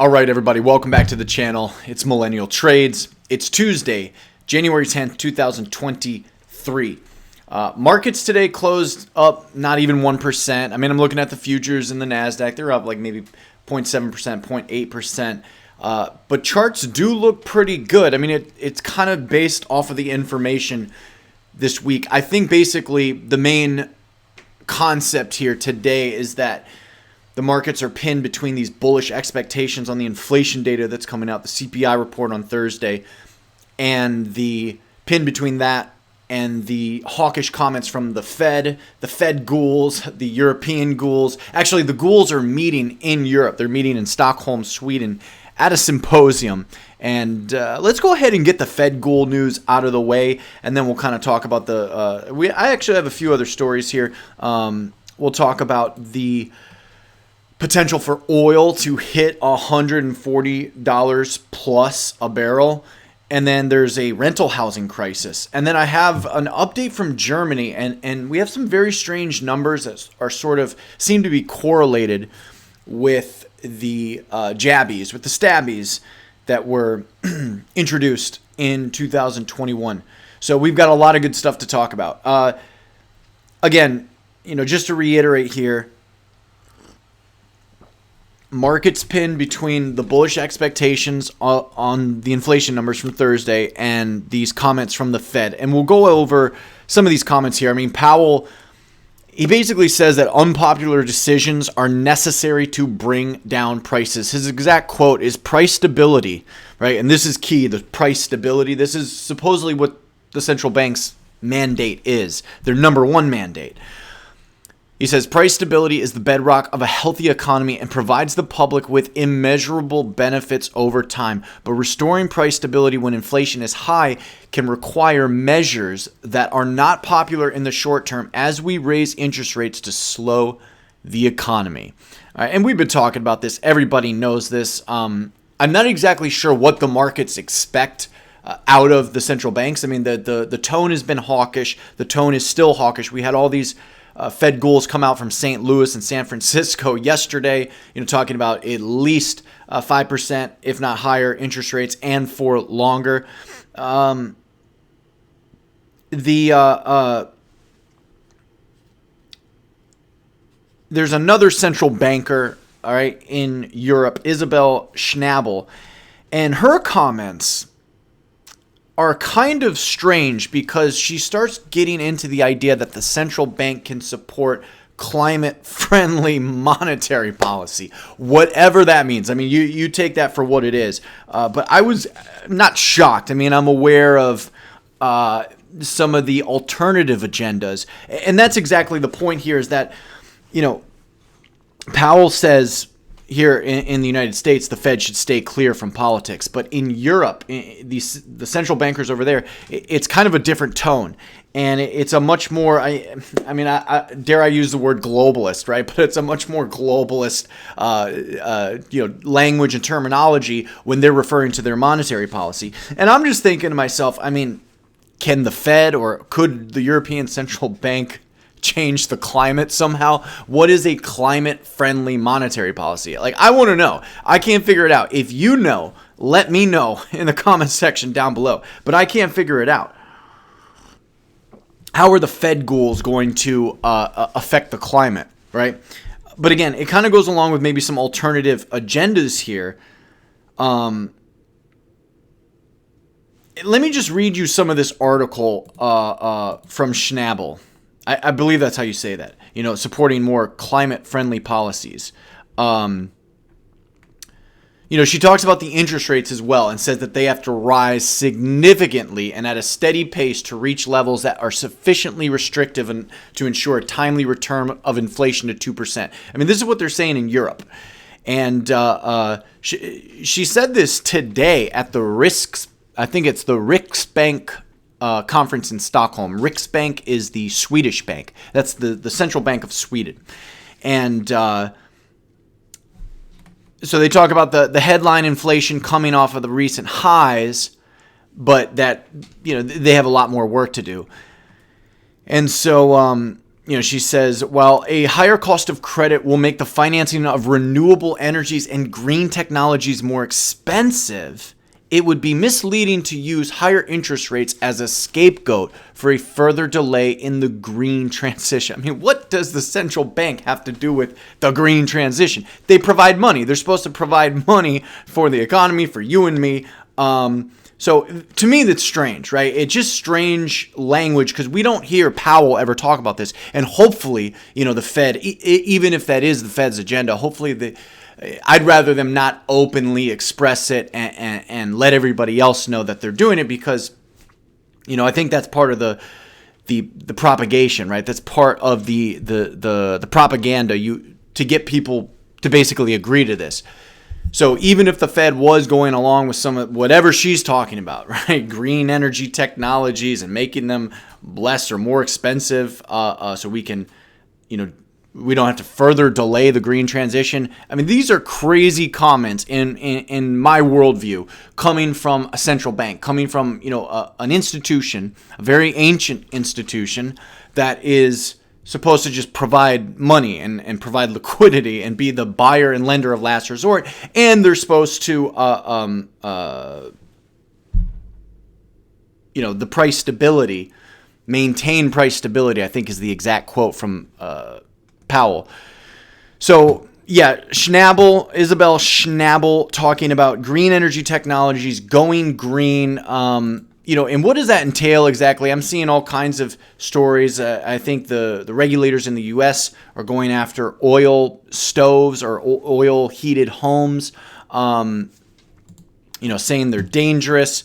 All right, everybody, welcome back to the channel. It's Millennial Trades. It's Tuesday, January 10th, 2023. Markets today closed up not even 1%. I mean, I'm looking at the futures and the NASDAQ. They're up like maybe 0.7%, 0.8%. But charts do look pretty good. I mean, it's kind of based off of the information this week. I think basically the main concept here today is that the markets are pinned between these bullish expectations on the inflation data that's coming out, the CPI report on Thursday, and the pin between that and the hawkish comments from the Fed Gouls, the European Gouls. Actually, the Gouls are meeting in Europe. They're meeting in Stockholm, Sweden, at a symposium. And let's go ahead and get the Fed Goul news out of the way, and then we'll kind of talk about I actually have a few other stories here. We'll talk about the potential for oil to hit $140 plus a barrel. And then there's a rental housing crisis. And then I have an update from Germany. And we have some very strange numbers that are sort of seem to be correlated with the jabbies, with the stabbies that were introduced in 2021. So we've got a lot of good stuff to talk about. Again, just to reiterate here, markets pinned between the bullish expectations on the inflation numbers from Thursday and these comments from the Fed. And we'll go over some of these comments here. I mean, Powell, he basically says that unpopular decisions are necessary to bring down prices. His exact quote is price stability, right? And this is key, the price stability. This is supposedly what the central bank's mandate is, their number one mandate. He says, price stability is the bedrock of a healthy economy and provides the public with immeasurable benefits over time. But restoring price stability when inflation is high can require measures that are not popular in the short term as we raise interest rates to slow the economy. All right, and we've been talking about this. Everybody knows this. I'm not exactly sure what the markets expect out of the central banks. I mean, the tone has been hawkish. The tone is still hawkish. We had all these Fed Gouls come out from St. Louis and San Francisco yesterday, talking about at least 5%, if not higher, interest rates and for longer. There's another central banker, all right, in Europe, Isabel Schnabel, and her comments are kind of strange because she starts getting into the idea that the central bank can support climate-friendly monetary policy, whatever that means. I mean, you take that for what it is. But I was not shocked. I mean, I'm aware of some of the alternative agendas. And that's exactly the point here is that, Powell says here in the United States, the Fed should stay clear from politics. But in Europe, the central bankers over there, it's kind of a different tone. And it's a much more, I dare I use the word globalist, right? But it's a much more globalist, language and terminology when they're referring to their monetary policy. And I'm just thinking to myself, I mean, can the Fed or could the European Central Bank change the climate somehow? What is a climate-friendly monetary policy? Like, I want to know. I can't figure it out. If you know, let me know in the comments section down below. But I can't figure it out. How are the Fed Gouls going to affect the climate, right? But again, it kind of goes along with maybe some alternative agendas here. Let me just read you some of this article from Schnabel. I believe that's how you say that, supporting more climate-friendly policies. She talks about the interest rates as well and says that they have to rise significantly and at a steady pace to reach levels that are sufficiently restrictive and to ensure a timely return of inflation to 2%. I mean, this is what they're saying in Europe. And she said this today at the Riksbank conference in Stockholm. Riksbank is the Swedish bank. That's the central bank of Sweden. And so they talk about the headline inflation coming off of the recent highs, but that, they have a lot more work to do. And so she says, while a higher cost of credit will make the financing of renewable energies and green technologies more expensive, it would be misleading to use higher interest rates as a scapegoat for a further delay in the green transition. I mean, what does the central bank have to do with the green transition? They provide money. They're supposed to provide money for the economy, for you and me. So to me, that's strange, right? It's just strange language because we don't hear Powell ever talk about this. And hopefully, the Fed, even if that is the Fed's agenda, hopefully I'd rather them not openly express it and let everybody else know that they're doing it because, I think that's part of the propagation, right? That's part of the propaganda to get people to basically agree to this. So even if the Fed was going along with some of whatever she's talking about, right, green energy technologies and making them less or more expensive, so we can, we don't have to further delay the green transition. I mean, these are crazy comments in my worldview coming from a central bank, coming from, an institution, a very ancient institution that is supposed to just provide money and provide liquidity and be the buyer and lender of last resort. And they're supposed to, the price stability, maintain price stability, I think is the exact quote from Powell. So yeah, Isabel Schnabel talking about green energy technologies going green. And what does that entail exactly? I'm seeing all kinds of stories. I think the regulators in the U.S. are going after oil stoves or oil heated homes, saying they're dangerous.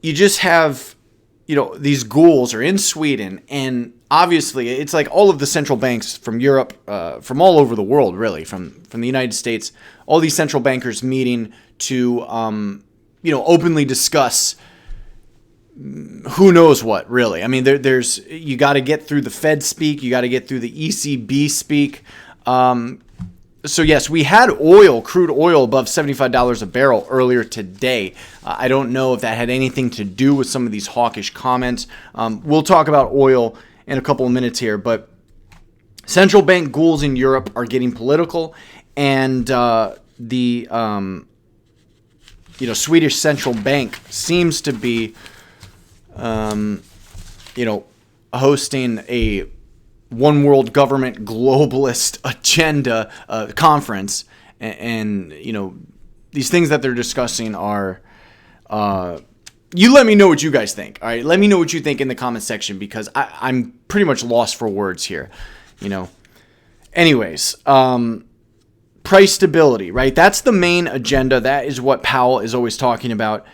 You just have, these Gouls are in Sweden, and obviously, it's like all of the central banks from Europe, from all over the world, really, from the United States, all these central bankers meeting to, openly discuss who knows what, really. I mean, you got to get through the Fed speak, you got to get through the ECB speak. So yes, we had crude oil above $75 a barrel earlier today. I don't know if that had anything to do with some of these hawkish comments. We'll talk about oil in a couple of minutes here, but central bank Gouls in Europe are getting political, and the Swedish central bank seems to be, hosting a one world government globalist agenda conference, and these things that they're discussing are. You let me know what you guys think. All right, let me know what you think in the comment section because I'm pretty much lost for words here. Anyways, price stability, right? That's the main agenda. That is what Powell is always talking about.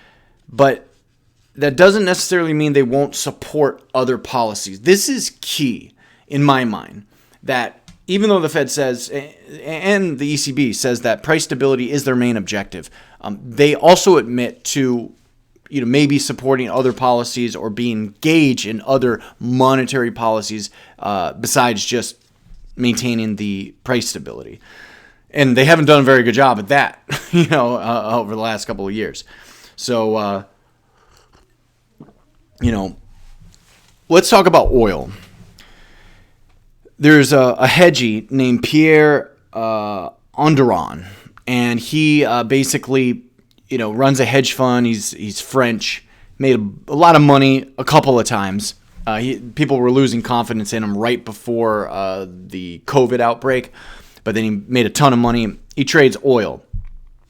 But that doesn't necessarily mean they won't support other policies. This is key in my mind, that even though the Fed says, and the ECB says that price stability is their main objective, they also admit to maybe supporting other policies or being engaged in other monetary policies besides just maintaining the price stability. And they haven't done a very good job at that, over the last couple of years. So, let's talk about oil. There's a hedgie named Pierre Andurand, and he basically, runs a hedge fund. He's French, made a lot of money a couple of times. People were losing confidence in him right before the COVID outbreak, but then he made a ton of money. He trades oil.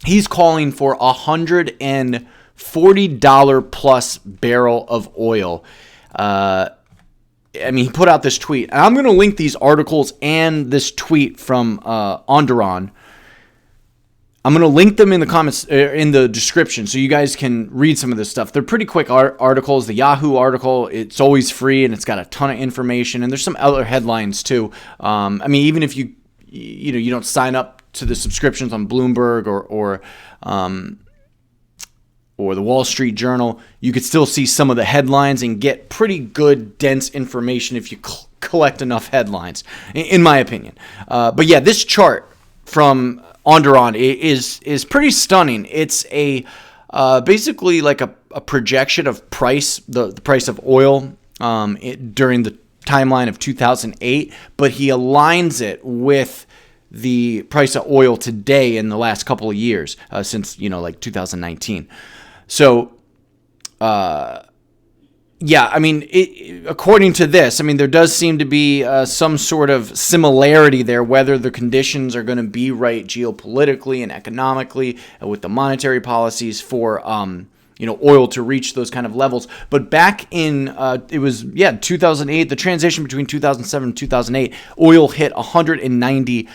He's calling for $140 plus barrel of oil. He put out this tweet, and I'm going to link these articles and this tweet from Andurand. I'm going to link them in the comments, in the description, so you guys can read some of this stuff. They're pretty quick articles. The Yahoo article, it's always free, and it's got a ton of information, and there's some other headlines too. Even if you don't sign up to the subscriptions on Bloomberg or the Wall Street Journal, you could still see some of the headlines and get pretty good, dense information if you collect enough headlines, in my opinion. But yeah, this chart from Andurand is pretty stunning. It's a basically like a projection of price, the price of oil during the timeline of 2008, but he aligns it with the price of oil today in the last couple of years, since, like 2019. So, yeah, I mean, according to this, I mean, there does seem to be some sort of similarity there, whether the conditions are going to be right geopolitically and economically with the monetary policies for, oil to reach those kind of levels. But back in, 2008, the transition between 2007 and 2008, oil hit $190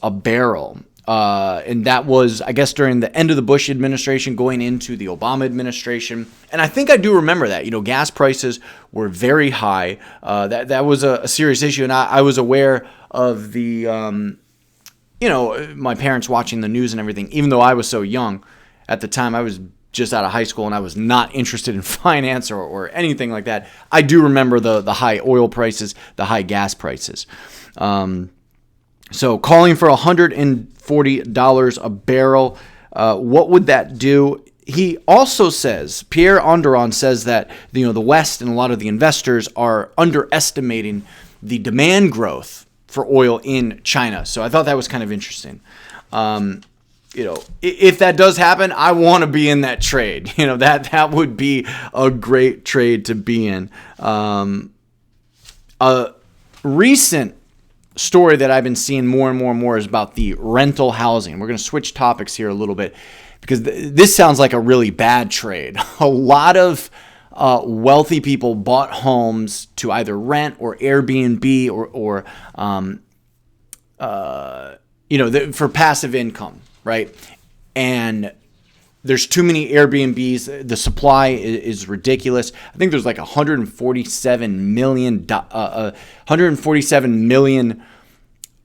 a barrel. And that was, I guess, during the end of the Bush administration going into the Obama administration. And I think I do remember that. Gas prices were very high. That was a serious issue. And I was aware of the, my parents watching the news and everything, even though I was so young. At the time, I was just out of high school and I was not interested in finance or anything like that. I do remember the high oil prices, the high gas prices. So calling for $140 a barrel, what would that do? He also says, Pierre Andurand says that the West and a lot of the investors are underestimating the demand growth for oil in China. So I thought that was kind of interesting. If that does happen, I want to be in that trade. That would be a great trade to be in. A recent story that I've been seeing more and more and more is about the rental housing. We're going to switch topics here a little bit because this sounds like a really bad trade. A lot of wealthy people bought homes to either rent or Airbnb or for passive income, right? And there's too many Airbnbs. The supply is ridiculous. I think there's like 147 million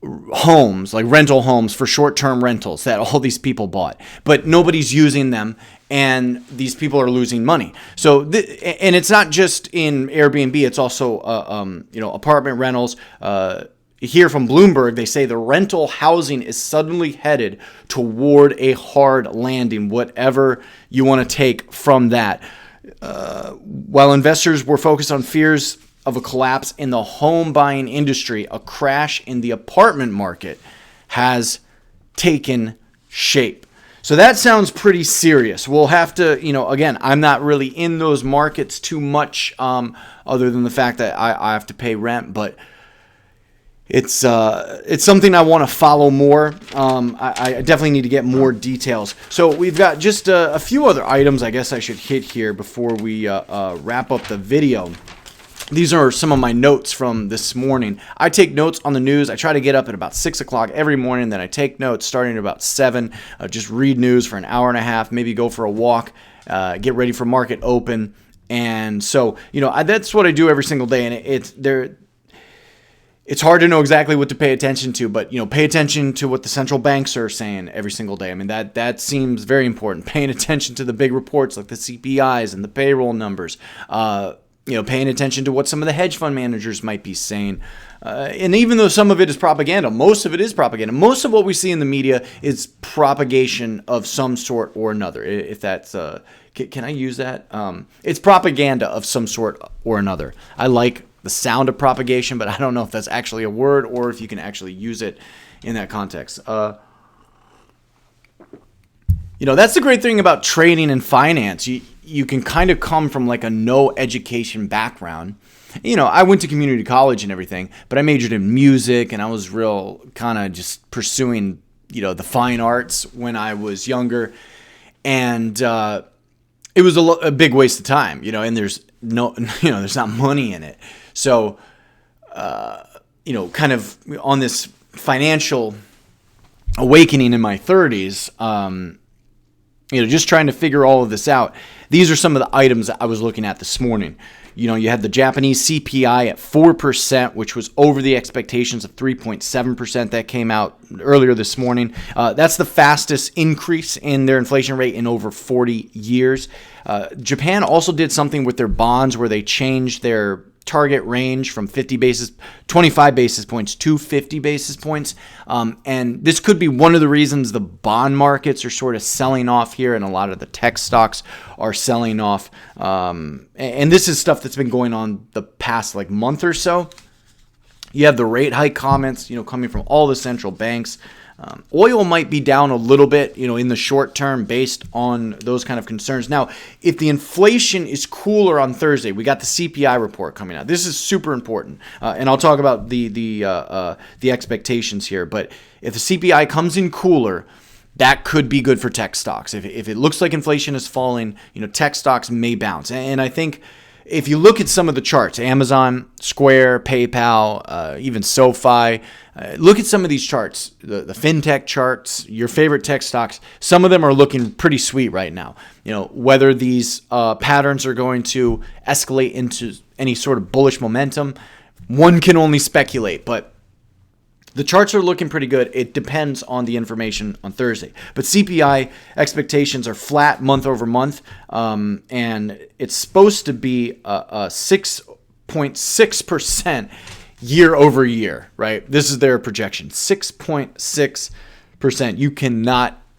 homes, like rental homes for short-term rentals that all these people bought, but nobody's using them, and these people are losing money. So, and it's not just in Airbnb; it's also apartment rentals. Here from Bloomberg, they say the rental housing is suddenly headed toward a hard landing, whatever you want to take from that. While investors were focused on fears of a collapse in the home buying industry, a crash in the apartment market has taken shape. So that sounds pretty serious. We'll have to, again, I'm not really in those markets too much, other than the fact that I have to pay rent, but it's something I want to follow more. I definitely need to get more details. So we've got just a few other items I guess I should hit here before we wrap up the video. These are some of my notes from this morning. I take notes on the news. I try to get up at about 6 o'clock every morning. Then I take notes starting at about 7. Just read news for an hour and a half, maybe go for a walk, get ready for market open. And so, that's what I do every single day. And it's hard to know exactly what to pay attention to, but pay attention to what the central banks are saying every single day. I mean, that seems very important. Paying attention to the big reports like the CPIs and the payroll numbers. Paying attention to what some of the hedge fund managers might be saying. And even though some of it is propaganda, most of it is propaganda. Most of what we see in the media is propagation of some sort or another. If that's can I use that? It's propaganda of some sort or another. I like the sound of propagation, but I don't know if that's actually a word or if you can actually use it in that context. That's the great thing about trading and finance. You can kind of come from like a no education background. I went to community college and everything, but I majored in music and I was real kind of just pursuing, the fine arts when I was younger. And it was a big waste of time, and there's there's not money in it. So, kind of on this financial awakening in my 30s, just trying to figure all of this out. These are some of the items that I was looking at this morning. You had the Japanese CPI at 4%, which was over the expectations of 3.7% that came out earlier this morning. That's the fastest increase in their inflation rate in over 40 years. Japan also did something with their bonds where they changed their target range from 25 basis points to 50 basis points. And this could be one of the reasons the bond markets are sort of selling off here, and a lot of the tech stocks are selling off. And this is stuff that's been going on the past like month or so. You have the rate hike comments, coming from all the central banks. Oil might be down a little bit, in the short term based on those kind of concerns. Now, if the inflation is cooler on Thursday, we got the CPI report coming out. This is super important, and I'll talk about the expectations here. But if the CPI comes in cooler, that could be good for tech stocks. If it looks like inflation is falling, tech stocks may bounce. And I think if you look at some of the charts, Amazon, Square, PayPal, even SoFi, look at some of these charts, the fintech charts, your favorite tech stocks. Some of them are looking pretty sweet right now. Whether these patterns are going to escalate into any sort of bullish momentum, one can only speculate. But the charts are looking pretty good. It depends on the information on Thursday. But CPI expectations are flat month over month, and it's supposed to be a 6.6% year over year, right? This is their projection, 6.6%.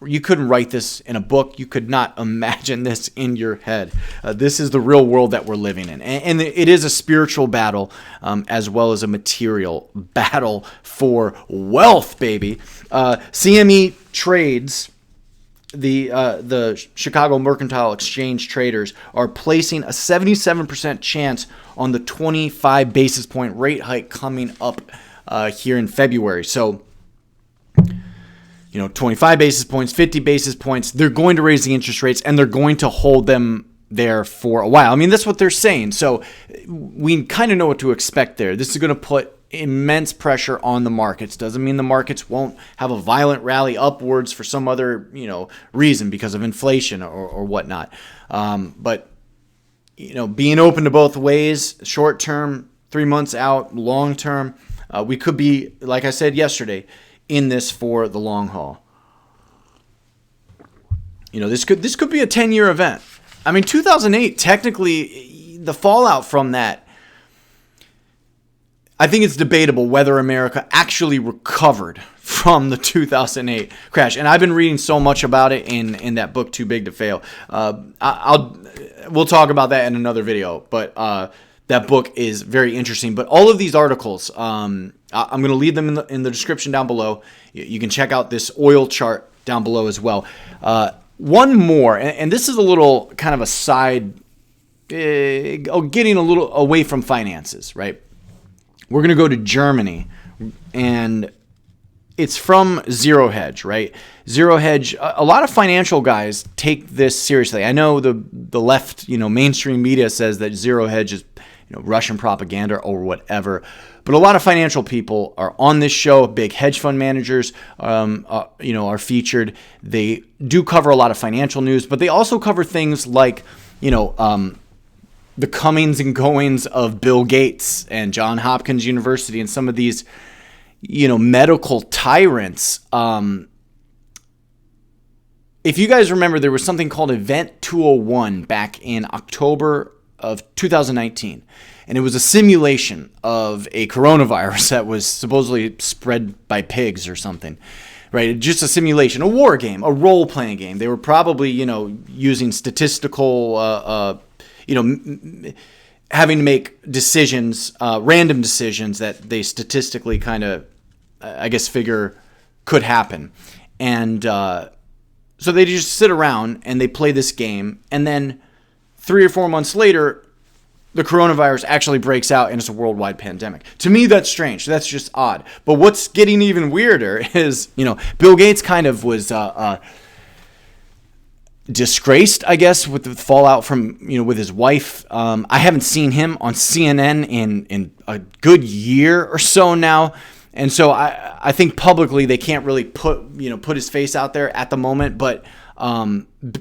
You couldn't write this in a book. You could not imagine this in your head. This is the real world that we're living in. And it is a spiritual battle as well as a material battle for wealth, baby. CME trades, the Chicago Mercantile Exchange traders are placing a 77% chance on the 25 basis point rate hike coming up here in February. So, 25 basis points, 50 basis points, they're going to raise the interest rates and they're going to hold them there for a while. I mean, that's what they're saying. So we kind of know what to expect there. This is going to put immense pressure on the markets. Doesn't mean the markets won't have a violent rally upwards for some other, reason because of inflation or whatnot. But being open to both ways, short term, 3 months out, long term, we could be, like I said yesterday, in this for the long haul. This could be a 10-year event. I mean, 2008, technically, the fallout from that, I think it's debatable whether America actually recovered from the 2008 crash. And I've been reading so much about it in that book, Too Big to Fail. We'll talk about that in another video, but that book is very interesting. But all of these articles, I'm going to leave them in the description down below. You can check out this oil chart down below as well. One more, and this is a little kind of a side, getting a little away from finances, right? We're going to go to Germany, and it's from Zero Hedge, right? Zero Hedge, a lot of financial guys take this seriously. I know the left, mainstream media says that Zero Hedge is Russian propaganda or whatever. But a lot of financial people are on this show. Big hedge fund managers, are featured. They do cover a lot of financial news, but they also cover things like, the comings and goings of Bill Gates and Johns Hopkins University and some of these, medical tyrants. If you guys remember, there was something called Event 201 back in October of 2019. And it was a simulation of a coronavirus that was supposedly spread by pigs or something, right? Just a simulation, a war game, a role-playing game. They were probably, using statistical, having to make decisions, random decisions that they statistically kind of, figure could happen. And so they just sit around and they play this game. And then 3 or 4 months later, the coronavirus actually breaks out and it's a worldwide pandemic. To me, that's strange. That's just odd. But what's getting even weirder is, Bill Gates kind of was disgraced, I guess, with the fallout from, with his wife. I haven't seen him on CNN in a good year or so now. And so I think publicly they can't really put his face out there at the moment. But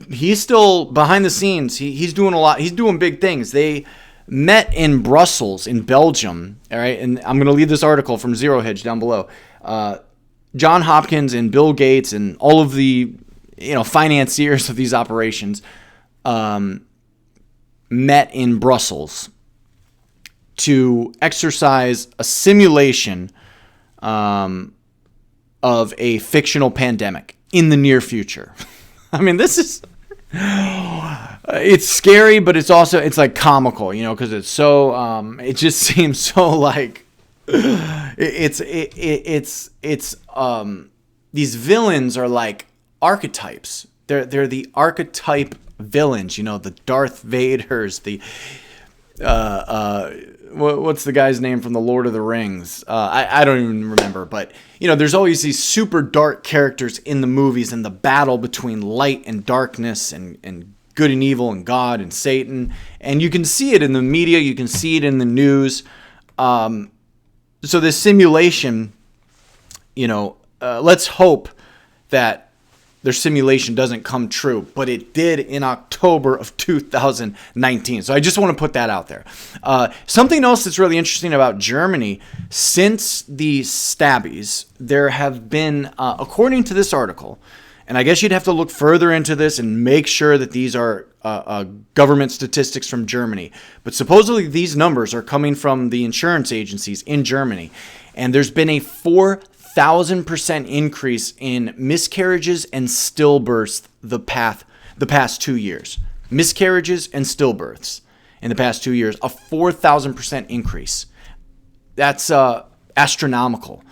he's still behind the scenes. He's doing a lot. He's doing big things. They met in Brussels, in Belgium. All right, and I'm going to leave this article from Zero Hedge down below. John Hopkins and Bill Gates and all of the financiers of these operations met in Brussels to exercise a simulation of a fictional pandemic in the near future. I mean, this is, it's scary, but it's also, it's like comical, you know, because it's so, it just seems so like, these villains are like archetypes. They're the archetype villains, you know, the Darth Vaders, the, what's the guy's name from the Lord of the Rings? I don't even remember, but you know, there's always these super dark characters in the movies, and the battle between light and darkness, and good and evil, and God and Satan, and you can see it in the media, you can see it in the news. So this simulation, you know, let's hope that their simulation doesn't come true, but it did in October of 2019. So I just want to put that out there. Something else that's really interesting about Germany, since the stabbies, there have been, according to this article, and I guess you'd have to look further into this and make sure that these are government statistics from Germany, but supposedly these numbers are coming from the insurance agencies in Germany, and there's been a 4,000% increase in miscarriages and stillbirths the past 2 years. Miscarriages and stillbirths in the past 2 years, a 4,000% increase. That's astronomical.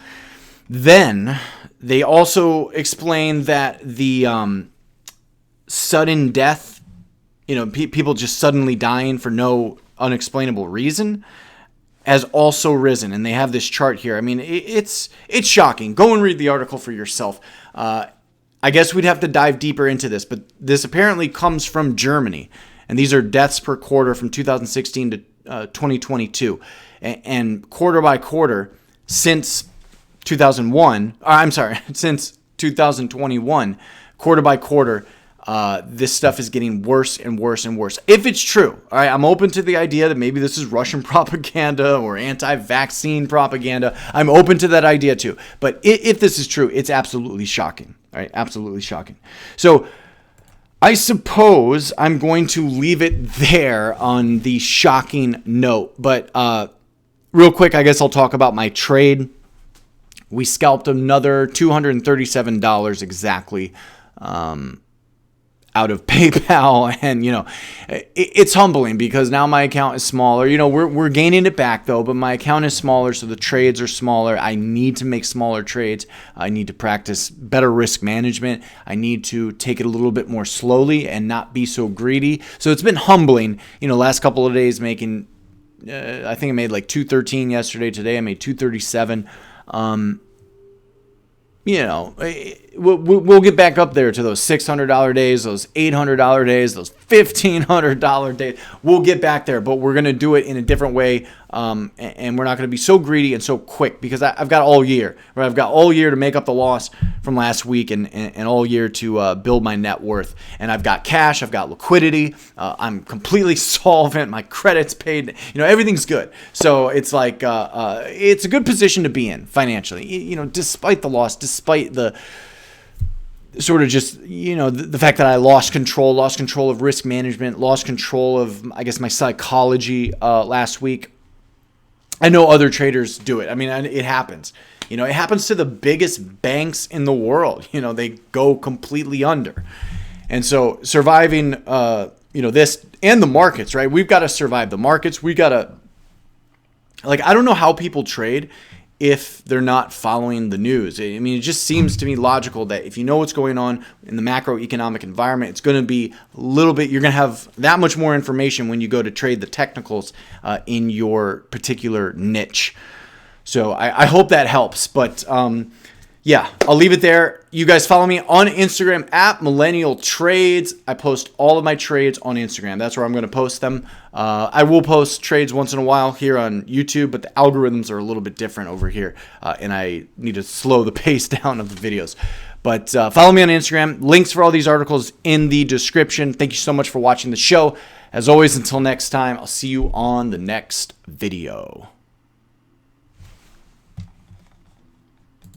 Then they also explain that the sudden death, you know, people just suddenly dying for no unexplainable reason, has also risen, and they have this chart here. I mean, it's shocking. Go and read the article for yourself. I guess we'd have to dive deeper into this, but this apparently comes from Germany, and these are deaths per quarter from 2016 to 2022, and quarter by quarter since 2001. Since 2021, quarter by quarter. This stuff is getting worse and worse and worse. If it's true, all right, I'm open to the idea that maybe this is Russian propaganda or anti-vaccine propaganda. I'm open to that idea too. But if this is true, it's absolutely shocking. All right, absolutely shocking. So I suppose I'm going to leave it there on the shocking note. But real quick, I guess I'll talk about my trade. We scalped another $237 exactly. Out of PayPal, and you know, it's humbling because now my account is smaller. You know, we're gaining it back though, but my account is smaller, so the trades are smaller. I need to make smaller trades. I need to practice better risk management. I need to take it a little bit more slowly and not be so greedy. So it's been humbling. You know, last couple of days making, I think I made like 213 yesterday. Today I made 237. You know, we'll get back up there to those $600 days, those $800 days, those $1,500 days. We'll get back there, but we're going to do it in a different way, and we're not going to be so greedy and so quick because I've got all year. Right? I've got all year to make up the loss from last week and all year to build my net worth. And I've got cash. I've got liquidity. I'm completely solvent. My credit's paid. You know, everything's good. So it's like it's a good position to be in financially. You know, despite the loss, despite the sort of just, you know, the fact that I lost control of risk management, lost control of, I guess, my psychology last week. I know other traders do it. I mean, it happens. You know, it happens to the biggest banks in the world. You know, they go completely under. And so surviving, you know, this and the markets, right? We've got to survive the markets. We got to, like, I don't know how people trade if they're not following the news. I mean, it just seems to me logical that if you know what's going on in the macroeconomic environment, it's going to be a little bit, you're going to have that much more information when you go to trade the technicals in your particular niche. So I hope that helps. But yeah, I'll leave it there. You guys follow me on Instagram at Millennial Trades. I post all of my trades on Instagram. That's where I'm going to post them. I will post trades once in a while here on YouTube, but the algorithms are a little bit different over here, and I need to slow the pace down of the videos. But follow me on Instagram. Links for all these articles in the description. Thank you so much for watching the show. As always, until next time, I'll see you on the next video.